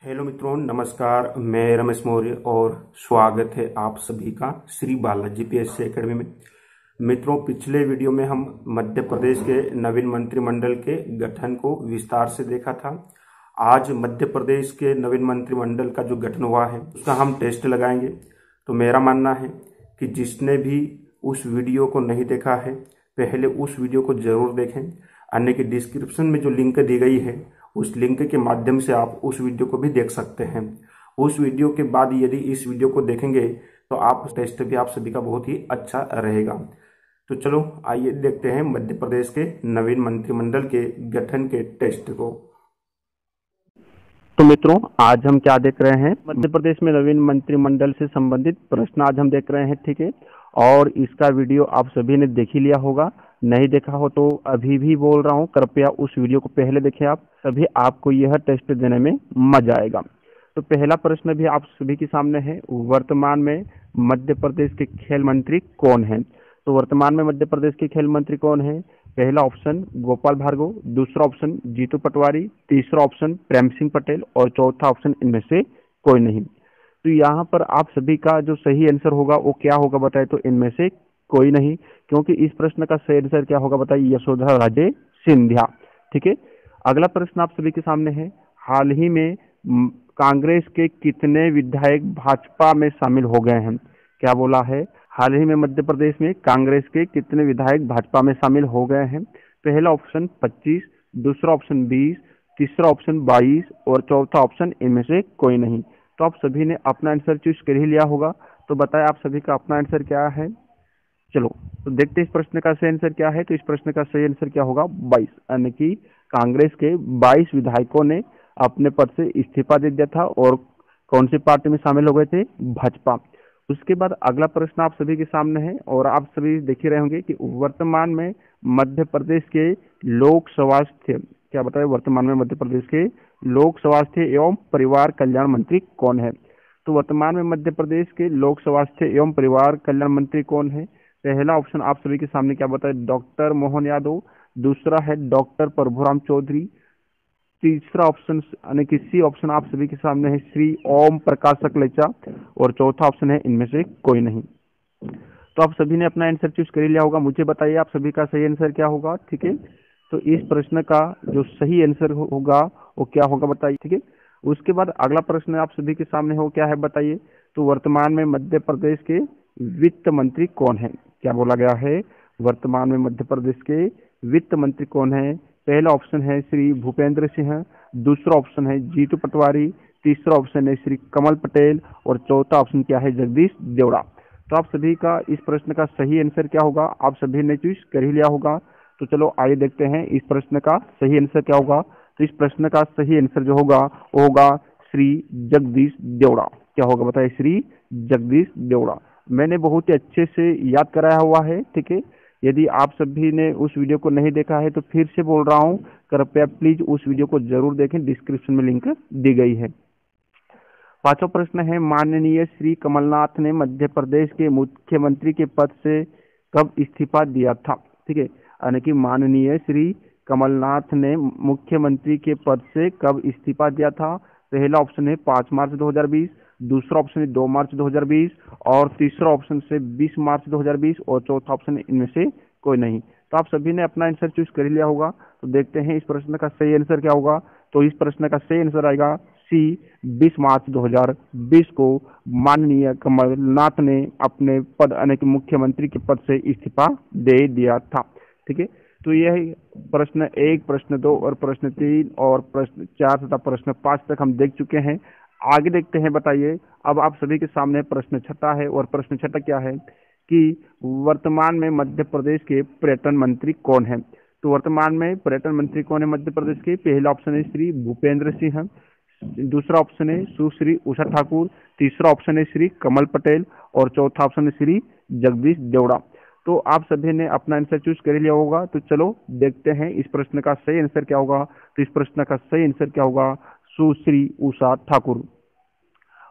Hello मित्रों, नमस्कार। मैं रमेश मौर्य और स्वागत है आप सभी का श्री बालाजी पीएससी एकेडमी में। मित्रों, पिछले वीडियो में हम मध्य प्रदेश के नवीन मंत्रिमंडल के गठन को विस्तार से देखा था। आज मध्य प्रदेश के नवीन मंत्रिमंडल का जो गठन हुआ है उसका हम टेस्ट लगाएंगे। तो मेरा मानना है कि जिसने भी उस वीडियो को नहीं देखा है पहले उस वीडियो को जरूर देखें, अन्य की डिस्क्रिप्शन में जो लिंक दी गई है उस लिंक के माध्यम से आप उस वीडियो को भी देख सकते हैं। उस वीडियो के बाद यदि इस वीडियो को देखेंगे तो आप टेस्ट भी आप सभी का बहुत ही अच्छा रहेगा। तो चलो आइए देखते हैं मध्य प्रदेश के नवीन मंत्रिमंडल के गठन के टेस्ट को। तो मित्रों, आज हम क्या देख रहे हैं? मध्य प्रदेश में नवीन मंत्रिमंडल से संबंधित प्रश्न आज हम देख रहे हैं, ठीक है। और इसका वीडियो आप सभी ने देख ही लिया होगा, नहीं देखा हो तो अभी भी बोल रहा हूँ, कृपया उस वीडियो को पहले देखें आप, तभी आपको यह टेस्ट देने में मजा आएगा। तो पहला प्रश्न भी आप सभी के सामने है, वर्तमान में मध्य प्रदेश के खेल मंत्री कौन है? तो वर्तमान में मध्य प्रदेश के खेल मंत्री कौन है? पहला ऑप्शन गोपाल भार्गव, दूसरा ऑप्शन जीतू पटवारी, तीसरा ऑप्शन प्रेम सिंह पटेल और चौथा ऑप्शन इनमें से कोई नहीं। तो यहाँ पर आप सभी का जो सही आंसर होगा वो क्या होगा बताए? तो इनमें से कोई नहीं, क्योंकि इस प्रश्न का सही आंसर क्या होगा बताइए? यशोधरा राजे सिंधिया, ठीक है। अगला प्रश्न आप सभी के सामने है, हाल ही में कांग्रेस के कितने विधायक भाजपा में शामिल हो गए हैं? क्या बोला है? हाल ही में मध्य प्रदेश में कांग्रेस के कितने विधायक भाजपा में शामिल हो गए हैं? पहला ऑप्शन 25, दूसरा ऑप्शन 20, तीसरा ऑप्शन 22 और चौथा ऑप्शन इनमें से कोई नहीं। तो आप सभी ने अपना आंसर चूज कर ही लिया होगा, तो बताएं आप सभी का अपना आंसर क्या है। चलो तो देखते हैं इस प्रश्न का सही आंसर क्या है। तो इस प्रश्न का सही आंसर क्या होगा? 22, यानी कि कांग्रेस के 22 विधायकों ने अपने पद से इस्तीफा दे दिया था और कौन सी पार्टी में शामिल हो गए थे? भाजपा। उसके बाद अगला प्रश्न आप सभी के सामने है और आप सभी देख ही रहे होंगे कि वर्तमान में मध्य प्रदेश के लोक स्वास्थ्य, क्या बताए, वर्तमान में मध्य प्रदेश के लोक स्वास्थ्य एवं परिवार कल्याण मंत्री कौन है? तो वर्तमान में मध्य प्रदेश के लोक स्वास्थ्य एवं परिवार कल्याण मंत्री कौन है? पहला ऑप्शन आप सभी के सामने क्या बताए? डॉक्टर मोहन यादव, दूसरा है डॉक्टर प्रभुराम चौधरी, तीसरा ऑप्शन यानी कि सी ऑप्शन आप सभी के सामने है श्री ओम प्रकाश सकलेचा और चौथा ऑप्शन है इनमें से कोई नहीं। तो आप सभी ने अपना आंसर चूज कर लिया होगा, मुझे बताइए आप सभी का सही आंसर क्या होगा, ठीक है। तो इस प्रश्न का जो सही आंसर होगा वो क्या होगा बताइए, ठीक है। उसके बाद अगला प्रश्न आप सभी के सामने हो, क्या है बताइए? तो वर्तमान में मध्य प्रदेश के वित्त मंत्री कौन है? क्या बोला गया है? वर्तमान में मध्य प्रदेश के वित्त मंत्री कौन है? पहला ऑप्शन है श्री भूपेंद्र सिंह, दूसरा ऑप्शन है जीतू पटवारी, तीसरा ऑप्शन है श्री कमल पटेल और चौथा ऑप्शन क्या है? जगदीश देवड़ा। तो आप सभी का इस प्रश्न का सही आंसर क्या होगा? आप सभी ने चूज कर ही लिया होगा। तो चलो आइए देखते हैं इस प्रश्न का सही आंसर क्या होगा। तो इस प्रश्न का सही आंसर जो होगा वो होगा श्री जगदीश देवड़ा। क्या होगा बताइए? श्री जगदीश देवड़ा। मैंने बहुत ही अच्छे से याद कराया हुआ है, ठीक है। यदि आप सभी ने उस वीडियो को नहीं देखा है तो फिर से बोल रहा हूँ, कृपया प्लीज उस वीडियो को जरूर देखें, डिस्क्रिप्शन में लिंक दी गई है। पांचवा प्रश्न है, माननीय श्री कमलनाथ ने मध्य प्रदेश के मुख्यमंत्री के पद से कब इस्तीफा दिया था? ठीक है, यानी कि माननीय श्री कमलनाथ ने मुख्यमंत्री के पद से कब इस्तीफा दिया था? पहला ऑप्शन है 5 मार्च 2020, दूसरा ऑप्शन है 2 मार्च 2020 और तीसरा ऑप्शन से 20 मार्च 2020 और चौथा ऑप्शन इनमें से कोई नहीं। तो आप सभी ने अपना आंसर चूज कर लिया होगा। तो देखते हैं इस प्रश्न का सही आंसर क्या होगा। तो इस प्रश्न का सही आंसर आएगा सी, 20 मार्च 2020 को माननीय कमलनाथ ने अपने पद यानी कि मुख्यमंत्री के पद से इस्तीफा दे दिया था, ठीक है। तो यह प्रश्न 1, प्रश्न 2 और प्रश्न 3 और प्रश्न 4 तथा प्रश्न 5 तक हम देख चुके हैं। आगे देखते हैं, बताइए। अब आप सभी के सामने प्रश्न 6 है और प्रश्न 6 क्या है कि वर्तमान में मध्य प्रदेश के पर्यटन मंत्री कौन है? तो वर्तमान में पर्यटन मंत्री कौन है मध्य प्रदेश के? पहला ऑप्शन है श्री भूपेंद्र सिंह, दूसरा ऑप्शन है सुश्री उषा ठाकुर, तीसरा ऑप्शन है श्री कमल पटेल और चौथा ऑप्शन है श्री जगदीश देवड़ा। तो आप सभी ने अपना आंसर चूज कर लिया होगा। तो चलो देखते हैं इस प्रश्न का सही आंसर क्या होगा। तो इस प्रश्न का सही आंसर क्या होगा? सुश्री उषा ठाकुर।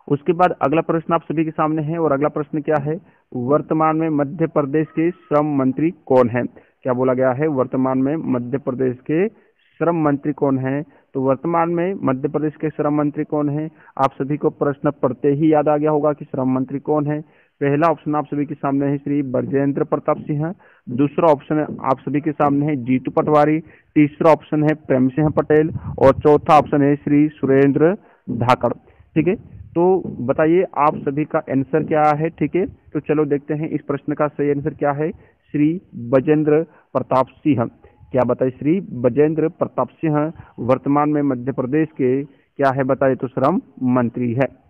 उसके बाद अगला प्रश्न आप सभी के सामने है और अगला प्रश्न क्या है? वर्तमान में मध्य प्रदेश के श्रम मंत्री कौन है? क्या बोला गया है? वर्तमान में मध्य प्रदेश के श्रम मंत्री कौन है? तो वर्तमान में मध्य प्रदेश के श्रम मंत्री कौन है? आप सभी को प्रश्न पढ़ते ही याद आ गया होगा कि श्रम मंत्री कौन है। पहला ऑप्शन आप सभी के सामने है श्री ब्रजेंद्र प्रताप सिंह। दूसरा ऑप्शन है आप सभी के सामने है जीतू पटवारी। तीसरा ऑप्शन है प्रेम सिंह पटेल और चौथा ऑप्शन है श्री सुरेंद्र धाकड़। ठीक है, तो बताइए आप सभी का आंसर क्या है। ठीक है, तो चलो देखते हैं इस प्रश्न का सही आंसर क्या है। श्री ब्रजेंद्र प्रताप सिंह। क्या बताइए, श्री ब्रजेंद्र प्रताप सिंह वर्तमान में मध्य प्रदेश के क्या है बताइए तो श्रम मंत्री है।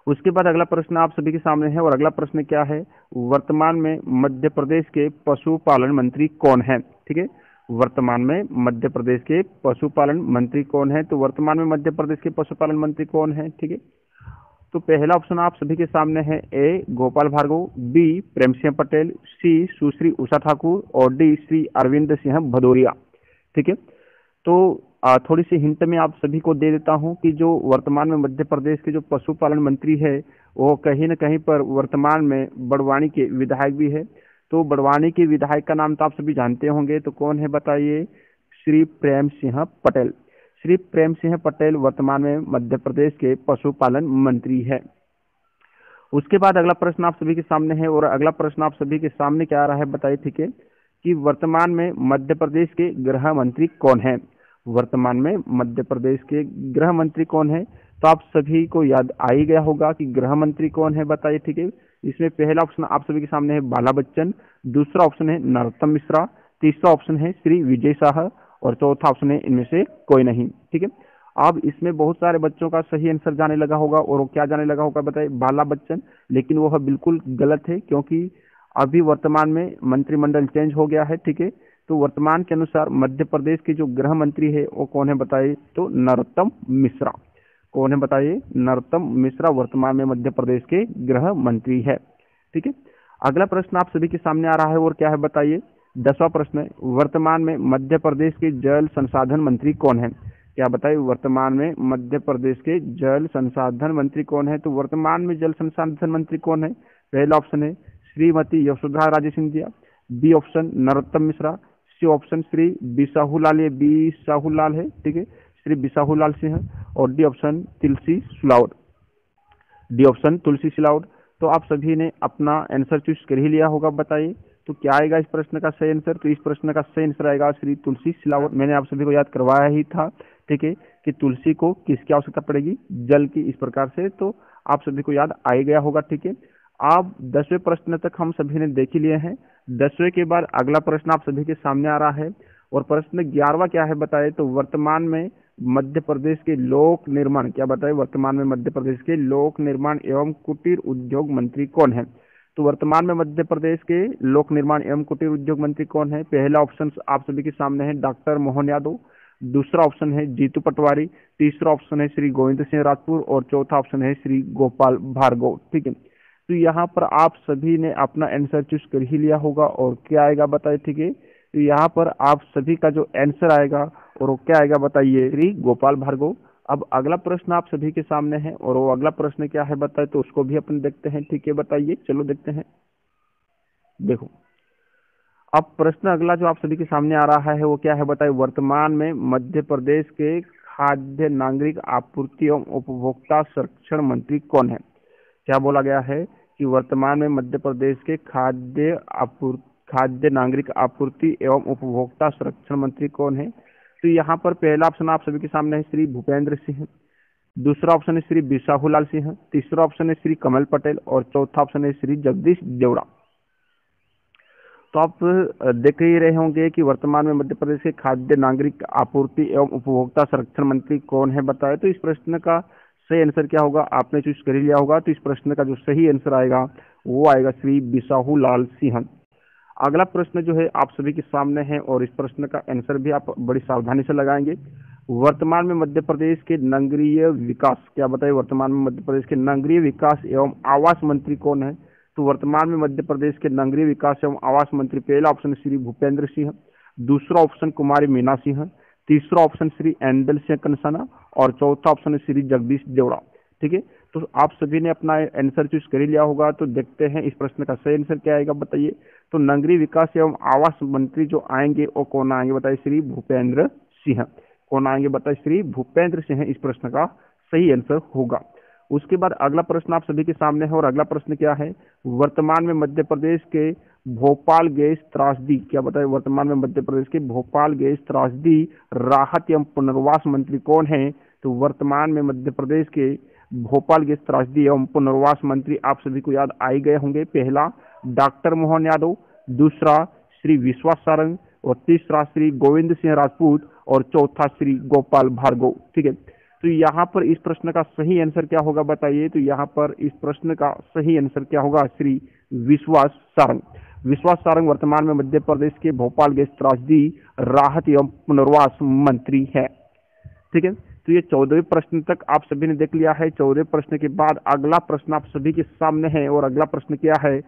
उसके बाद अगला प्रश्न आप सभी के सामने है और अगला प्रश्न क्या है, वर्तमान में मध्य प्रदेश के पशुपालन मंत्री कौन है। ठीक है, वर्तमान में मध्य प्रदेश के पशुपालन मंत्री कौन है। तो वर्तमान में मध्य प्रदेश के पशुपालन मंत्री कौन है। ठीक है, तो पहला ऑप्शन आप सभी के सामने है ए गोपाल भार्गव, बी प्रेम सिंह पटेल, सी सुश्री उषा ठाकुर और डी श्री अरविंद सिंह भदौरिया। ठीक है, तो थोड़ी सी हिंट में आप सभी को दे देता हूं कि जो वर्तमान में मध्य प्रदेश के जो पशुपालन मंत्री है वो कहीं न कहीं पर वर्तमान में बड़वानी के विधायक भी है। तो बड़वानी के विधायक का नाम तो आप सभी जानते होंगे, तो कौन है बताइए, श्री प्रेम सिंह पटेल। श्री प्रेम सिंह पटेल वर्तमान में मध्य प्रदेश के पशुपालन मंत्री है। उसके बाद अगला प्रश्न आप सभी के सामने है और अगला प्रश्न आप सभी के सामने क्या आ रहा है बताइए। ठीक है, कि वर्तमान में मध्य प्रदेश के गृह मंत्री कौन है। वर्तमान में मध्य प्रदेश के गृह मंत्री कौन है, तो आप सभी को याद आ ही गया होगा कि गृह मंत्री कौन है बताइए। ठीक है, इसमें पहला ऑप्शन आप सभी के सामने है बाला बच्चन, दूसरा ऑप्शन है नरोत्तम मिश्रा, तीसरा ऑप्शन है श्री विजय शाह और चौथा ऑप्शन है इनमें से कोई नहीं। ठीक है, अब इसमें बहुत सारे बच्चों का सही आंसर जाने लगा होगा और वो क्या जाने लगा होगा बताइए, बाला बच्चन। लेकिन वह बिल्कुल गलत है क्योंकि अभी वर्तमान में मंत्रिमंडल चेंज हो गया है। ठीक है, तो वर्तमान के अनुसार मध्य प्रदेश के जो गृह मंत्री है वो कौन है बताइए, तो नरोत्तम मिश्रा। कौन है बताइए, नरोत्तम मिश्रा वर्तमान में मध्य प्रदेश के गृह मंत्री है। ठीक है, अगला प्रश्न आप सभी के सामने आ रहा है और क्या है बताइए, 10वां प्रश्न है, वर्तमान में मध्य प्रदेश के जल संसाधन मंत्री कौन है। क्या बताइए, वर्तमान में मध्य प्रदेश के जल संसाधन मंत्री कौन है। तो वर्तमान में जल संसाधन मंत्री कौन है, पहला ऑप्शन है Shrimati Yashodhara Raje Scindia, B option Narottam Mishra, C option Shri Bisahulal, ये बिसाहूलाल है। ठीक है, श्री बिसाहूलाल सिंह और D option Tulsi Silawat, D option Tulsi Silawat. तो आप सभी ने अपना आंसर चूज कर ही लिया होगा, बताइए तो क्या आएगा इस प्रश्न का सही आंसर। तो इस प्रश्न का सही आंसर आएगा श्री तुलसी सिलावट। मैंने आप सभी को याद करवाया ही था। ठीक है, कि तुलसी को किसकी आवश्यकता पड़ेगी, जल की, इस प्रकार से तो आप सभी को याद आ ही गया होगा। ठीक है, आप 10वें प्रश्न तक हम सभी ने देख ही लिए हैं। 10वें के बाद अगला प्रश्न आप सभी के सामने आ रहा है और प्रश्न 11वां क्या है बताए, तो वर्तमान में मध्य प्रदेश के लोक निर्माण, क्या बताए, वर्तमान में मध्य प्रदेश के लोक निर्माण एवं कुटीर उद्योग मंत्री कौन है। तो वर्तमान में मध्य प्रदेश के लोक निर्माण एवं कुटीर उद्योग मंत्री कौन है। पहला ऑप्शन आप सभी के सामने है डॉक्टर मोहन यादव, दूसरा ऑप्शन है जीतू पटवारी, तीसरा ऑप्शन है श्री गोविंद सिंह राजपूर और चौथा ऑप्शन है श्री गोपाल भार्गव। ठीक है, तो यहाँ पर आप सभी ने अपना आंसर चूज कर ही लिया होगा और क्या आएगा बताइए। ठीक है, तो यहाँ पर आप सभी का जो आंसर आएगा और वो क्या आएगा बताइए, श्री गोपाल भार्गव। अब अगला प्रश्न आप सभी के सामने है और वो अगला प्रश्न क्या है बताए, तो उसको भी अपन देखते हैं। ठीक है, बताइए, चलो देखते हैं। देखो, अब प्रश्न अगला जो आप सभी के सामने आ रहा है वो क्या है बताइए, वर्तमान में मध्य प्रदेश के खाद्य नागरिक आपूर्ति एवं उपभोक्ता संरक्षण मंत्री कौन है। क्या बोला गया है कि वर्तमान में मध्य प्रदेश के खाद्य नागरिक आपूर्ति एवं उपभोक्ता संरक्षण मंत्री कौन है। तो यहाँ पर पहला ऑप्शन आप सभी के सामने है श्री भूपेंद्र सिंह, दूसरा ऑप्शन है श्री बिसाहूलाल सिंह, तीसरा ऑप्शन है श्री कमल पटेल और चौथा ऑप्शन है श्री जगदीश देवड़ा। तो आप देख ही रहे होंगे कि वर्तमान में मध्य प्रदेश के खाद्य नागरिक आपूर्ति एवं उपभोक्ता संरक्षण मंत्री कौन है बताए। तो इस प्रश्न का सही आंसर क्या होगा, आपने चूज कर लिया होगा। तो इस प्रश्न का जो सही आंसर आएगा वो आएगा श्री बिसाहूलाल सिंह। अगला प्रश्न जो है आप सभी के सामने है और इस प्रश्न का आंसर भी आप बड़ी सावधानी से लगाएंगे। वर्तमान में मध्य प्रदेश के नगरीय विकास, क्या बताइए, वर्तमान में मध्य प्रदेश के नगरीय विकास एवं आवास मंत्री कौन है। तो वर्तमान में मध्य प्रदेश के नगरीय विकास एवं आवास मंत्री पहला ऑप्शन श्री भूपेंद्र सिंह, दूसरा ऑप्शन कुमारी मीना सिंह, तीसरा ऑप्शन श्री एंडल सिंह कंसाना और चौथा ऑप्शन श्री जगदीश देवड़ा। ठीक है, तो आप सभी ने अपना आंसर चूज कर लिया होगा। तो देखते हैं इस प्रश्न का सही आंसर क्या आएगा, बताइए। तो नगरीय विकास एवं आवास मंत्री जो आएंगे वो कौन आएंगे बताइए, श्री भूपेंद्र सिंह। कौन आएंगे बताइए, श्री भूपेंद्र सिंह इस प्रश्न का सही आंसर होगा। उसके बाद अगला प्रश्न आप सभी के सामने है और अगला प्रश्न क्या है, वर्तमान में मध्य प्रदेश के भोपाल गैस त्रासदी, क्या बताइए, वर्तमान में मध्य प्रदेश के भोपाल गैस त्रासदी राहत एवं पुनर्वास मंत्री कौन है? तो वर्तमान में मध्य प्रदेश के भोपाल गैस त्रासदी एवं पुनर्वास मंत्री आप सभी को याद आ ही गए होंगे। पहला डॉक्टर मोहन यादव, दूसरा श्री विश्वास सारंग, और तीसरा श्री गोविंद सिंह राजपूत, और चौथा श्री गोपाल भार्गव। ठीक है, तो यहाँ पर इस प्रश्न का सही आंसर क्या होगा बताइए, तो यहाँ पर इस प्रश्न का सही आंसर क्या होगा, श्री विश्वास सारंग। विश्वास सारंग वर्तमान में मध्य प्रदेश के भोपाल गैस त्रासदी राहत एवं पुनर्वास मंत्री है। ठीक है, तो ये 14वें प्रश्न तक आप सभी ने देख लिया है। 14वें प्रश्न के बाद अगला प्रश्न आप सभी के सामने है और अगला प्रश्न क्या है,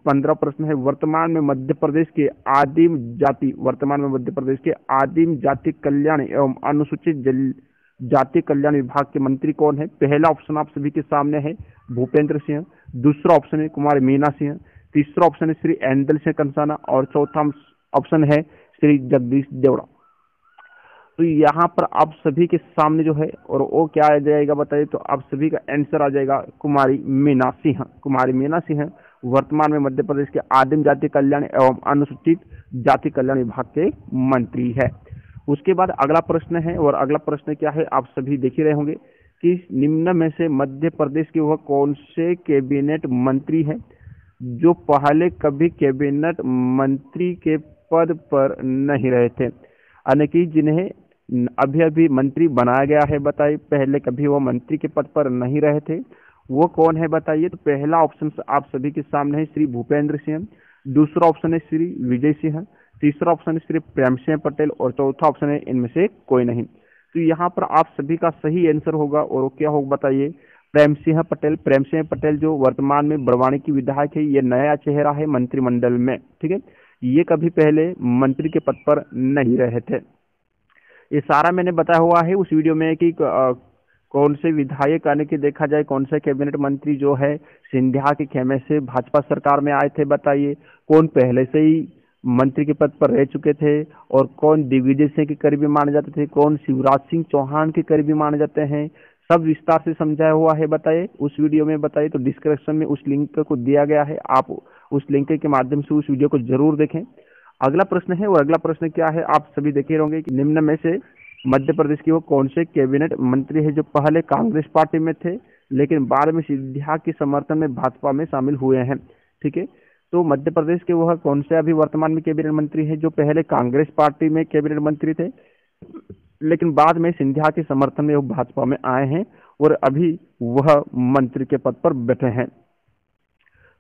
15 प्रश्न है, वर्तमान में मध्य प्रदेश के आदिम जाति, वर्तमान में मध्य प्रदेश के आदिम जाति कल्याण एवं अनुसूचित जाति कल्याण विभाग के मंत्री कौन है? पहला ऑप्शन आप सभी के सामने है भूपेंद्र सिंह, दूसरा ऑप्शन है कुमारी मीना सिंह, तीसरा ऑप्शन है श्री ऐंदल सिंह कंसाना, और चौथा ऑप्शन है श्री जगदीश देवड़ा। तो यहाँ पर आप सभी के सामने जो है और वो क्या आ जाएगा बताइए, तो आप सभी का आंसर आ जाएगा कुमारी मीना सिंह। कुमारी मीना सिंह वर्तमान में मध्य प्रदेश के आदिम जाति कल्याण एवं अनुसूचित जाति कल्याण विभाग के मंत्री है। उसके बाद अगला प्रश्न है और अगला प्रश्न क्या है, आप सभी देख ही रहे होंगे कि निम्न में से मध्य प्रदेश के वह कौन से कैबिनेट मंत्री है जो पहले कभी कैबिनेट मंत्री के पद पर नहीं रहे थे, यानी कि जिन्हें अभी अभी मंत्री बनाया गया है, बताइए पहले कभी वो मंत्री के पद पर नहीं रहे थे, वो कौन है बताइए। तो पहला ऑप्शन आप सभी के सामने है श्री भूपेंद्र सिंह, दूसरा ऑप्शन है श्री विजय सिंह, तीसरा ऑप्शन है श्री प्रेम सिंह पटेल, और चौथा ऑप्शन है इनमें से कोई नहीं। तो यहाँ पर आप सभी का सही आंसर होगा और वो क्या होगा बताइए, प्रेम सिंह पटेल। प्रेम सिंह पटेल जो वर्तमान में बड़वानी की विधायक है, ये नया चेहरा है मंत्रिमंडल में। ठीक है, ये कभी पहले मंत्री के पद पर नहीं रहे थे। ये सारा मैंने बताया हुआ है उस वीडियो में कि कौन से विधायक आने के देखा जाए, कौन से कैबिनेट मंत्री जो है सिंधिया के खेमे से भाजपा सरकार में आए थे, बताइए कौन पहले से ही मंत्री के पद पर रह चुके थे, और कौन दिग्विजय सिंह के करीबी माने जाते थे, कौन शिवराज सिंह चौहान के करीबी माने जाते हैं, सब विस्तार से समझाया हुआ है बताइए उस वीडियो में। बताइए तो डिस्क्रिप्शन में उस लिंक को दिया गया है, आप उस लिंक के माध्यम से उस वीडियो को जरूर देखें। अगला प्रश्न है और अगला प्रश्न क्या है, आप सभी देखे होंगे कि निम्न में से मध्य प्रदेश के वो कौन से कैबिनेट मंत्री है जो पहले कांग्रेस पार्टी में थे लेकिन बाद में सिंधिया के समर्थन में भाजपा में शामिल हुए हैं। ठीक है, तो मध्य प्रदेश के वह कौन से अभी वर्तमान में कैबिनेट मंत्री है जो पहले कांग्रेस पार्टी में कैबिनेट मंत्री थे लेकिन बाद में सिंधिया के समर्थन में वो भाजपा में आए हैं और अभी वह मंत्री के पद पर बैठे हैं।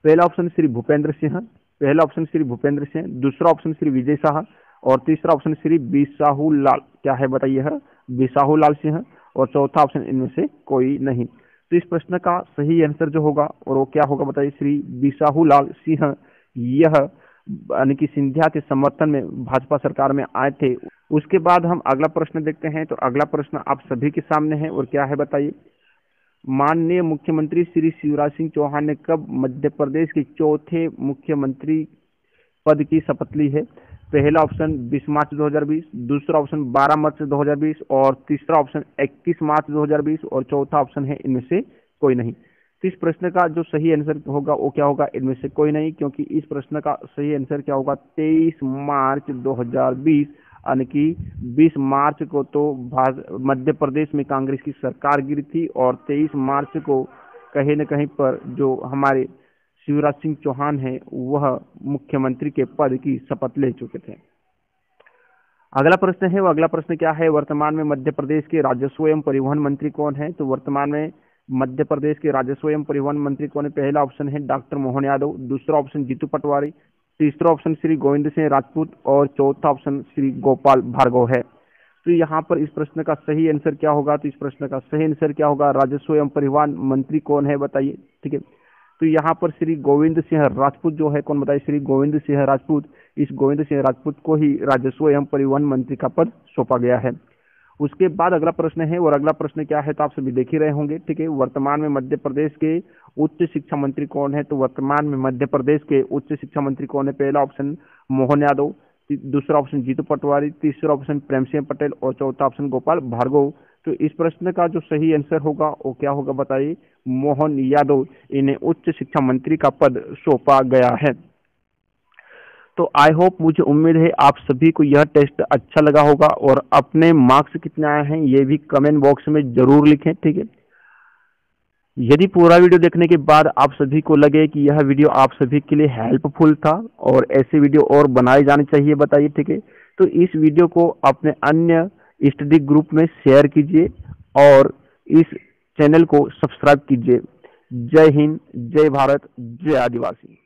पहला ऑप्शन श्री भूपेंद्र सिंह, पहला ऑप्शन श्री भूपेंद्र सिंह, दूसरा ऑप्शन श्री विजय शाह, और तीसरा ऑप्शन श्री बिसाहू लाल, क्या है बताइए, बिसाहू लाल सिंह, और चौथा ऑप्शन इनमें से कोई नहीं। तो इस प्रश्न का सही आंसर जो होगा और वो क्या होगा बताइए, श्री बिसाहू लाल सिंह, यह यानी कि सिंधिया के समर्थन में भाजपा सरकार में आए थे। उसके बाद हम अगला प्रश्न देखते हैं, तो अगला प्रश्न आप सभी के सामने है और क्या है बताइए, माननीय मुख्यमंत्री श्री शिवराज सिंह चौहान ने कब मध्य प्रदेश के चौथे मुख्यमंत्री पद की शपथ ली है? पहला ऑप्शन 20 मार्च 2020, दूसरा ऑप्शन 12 मार्च 2020, और तीसरा ऑप्शन 21 मार्च 2020, और चौथा ऑप्शन है इनमें से कोई नहीं। तो इस प्रश्न का जो सही आंसर होगा वो क्या होगा, इनमें से कोई नहीं, क्योंकि इस प्रश्न का सही आंसर क्या होगा, 23 मार्च 2020, यानी कि 20 मार्च को तो मध्य प्रदेश में कांग्रेस की सरकार गिरी थी और 23 मार्च को कहीं न कहीं पर जो हमारे शिवराज सिंह चौहान हैं वह मुख्यमंत्री के पद की शपथ ले चुके थे। अगला प्रश्न है, वो अगला प्रश्न क्या है, वर्तमान में मध्य प्रदेश के राजस्व एवं परिवहन मंत्री कौन है? तो वर्तमान में मध्य प्रदेश के राजस्व एवं परिवहन मंत्री कौन है? पहला ऑप्शन है डॉक्टर मोहन यादव, दूसरा ऑप्शन जीतू पटवारी, तीसरा ऑप्शन श्री गोविंद सिंह राजपूत, और चौथा ऑप्शन श्री गोपाल भार्गव है। तो यहाँ पर इस प्रश्न का सही आंसर क्या होगा, तो इस प्रश्न का सही आंसर क्या होगा, राजस्व एवं परिवहन मंत्री कौन है बताइए। ठीक है, तो यहाँ पर श्री गोविंद सिंह राजपूत जो है, कौन बताइए, श्री गोविंद सिंह राजपूत, इस गोविंद सिंह राजपूत को ही राजस्व एवं परिवहन मंत्री का पद सौंपा गया है। उसके बाद अगला प्रश्न है और अगला प्रश्न क्या है, तो आप सभी देख ही रहे होंगे। ठीक है, वर्तमान में मध्य प्रदेश के उच्च शिक्षा मंत्री कौन है? तो वर्तमान में मध्य प्रदेश के उच्च शिक्षा मंत्री कौन है? पहला ऑप्शन मोहन यादव, दूसरा ऑप्शन जीतू पटवारी, तीसरा ऑप्शन प्रेम सिंह पटेल और चौथा ऑप्शन गोपाल भार्गव। तो इस प्रश्न का जो सही आंसर होगा वो क्या होगा बताइए? मोहन यादव, इन्हें उच्च शिक्षा मंत्री का पद सौंपा गया है। तो आई होप, मुझे उम्मीद है आप सभी को यह टेस्ट अच्छा लगा होगा, और अपने मार्क्स कितने आए हैं ये भी कमेंट बॉक्स में जरूर लिखें, ठीक है। यदि पूरा वीडियो देखने के बाद आप सभी को लगे कि यह वीडियो आप सभी के लिए हेल्पफुल था और ऐसे वीडियो और बनाए जाने चाहिए बताइए, ठीक है। तो इस वीडियो को अपने अन्य स्टडी ग्रुप में शेयर कीजिए और इस चैनल को सब्सक्राइब कीजिए। जय हिंद, जय भारत, जय आदिवासी।